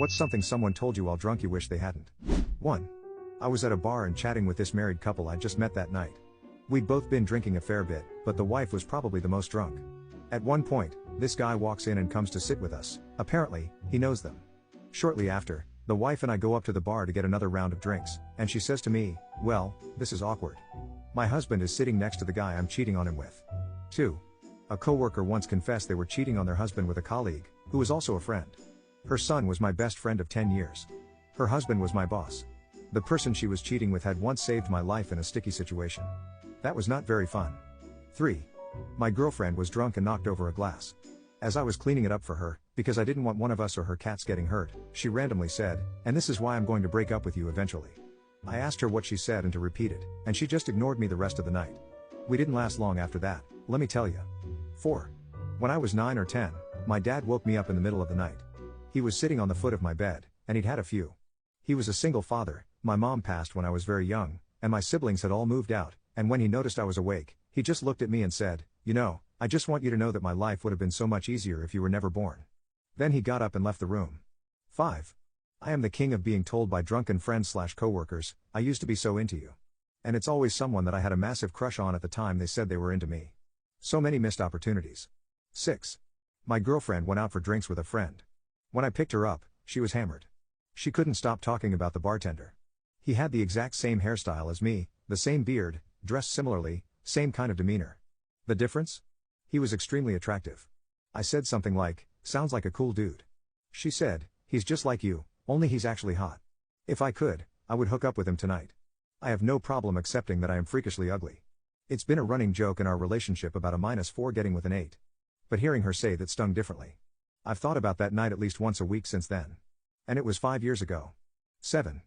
What's something someone told you while drunk you wish they hadn't? 1. I was at a bar and chatting with this married couple I just met that night. We'd both been drinking a fair bit, but the wife was probably the most drunk. At one point, this guy walks in and comes to sit with us. Apparently, he knows them. Shortly after, the wife and I go up to the bar to get another round of drinks, and she says to me, "Well, this is awkward. My husband is sitting next to the guy I'm cheating on him with." 2. A coworker once confessed they were cheating on their husband with a colleague, who was also a friend. Her son was my best friend of 10 years. Her husband was my boss. The person she was cheating with had once saved my life in a sticky situation. That was not very fun. 3. My girlfriend was drunk and knocked over a glass. As I was cleaning it up for her, because I didn't want one of us or her cats getting hurt, she randomly said, "And this is why I'm going to break up with you eventually." I asked her what she said and to repeat it, and she just ignored me the rest of the night. We didn't last long after that, let me tell you. 4. When I was 9 or 10, my dad woke me up in the middle of the night. He was sitting on the foot of my bed, and he'd had a few. He was a single father, my mom passed when I was very young, and my siblings had all moved out, and when he noticed I was awake, he just looked at me and said, "You know, I just want you to know that my life would have been so much easier if you were never born." Then he got up and left the room. 5. I am the king of being told by drunken friends/coworkers, "I used to be so into you." And it's always someone that I had a massive crush on at the time they said they were into me. So many missed opportunities. 6. My girlfriend went out for drinks with a friend. When I picked her up, she was hammered. She couldn't stop talking about the bartender. He had the exact same hairstyle as me, the same beard, dressed similarly, same kind of demeanor. The difference? He was extremely attractive. I said something like, "Sounds like a cool dude." She said, "He's just like you, only he's actually hot. If I could, I would hook up with him tonight." I have no problem accepting that I am freakishly ugly. It's been a running joke in our relationship about a -4 getting with an 8. But hearing her say that stung differently. I've thought about that night at least once a week since then. And it was 5 years ago. 7.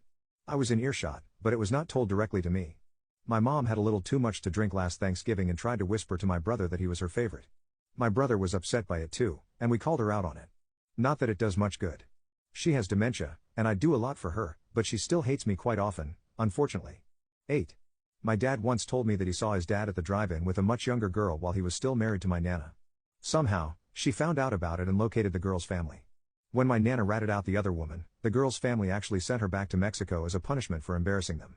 I was in earshot, but it was not told directly to me. My mom had a little too much to drink last Thanksgiving and tried to whisper to my brother that he was her favorite. My brother was upset by it too, and we called her out on it. Not that it does much good. She has dementia, and I do a lot for her, but she still hates me quite often, unfortunately. 8. My dad once told me that he saw his dad at the drive-in with a much younger girl while he was still married to my nana. Somehow, she found out about it and located the girl's family. When my nana ratted out the other woman, the girl's family actually sent her back to Mexico as a punishment for embarrassing them.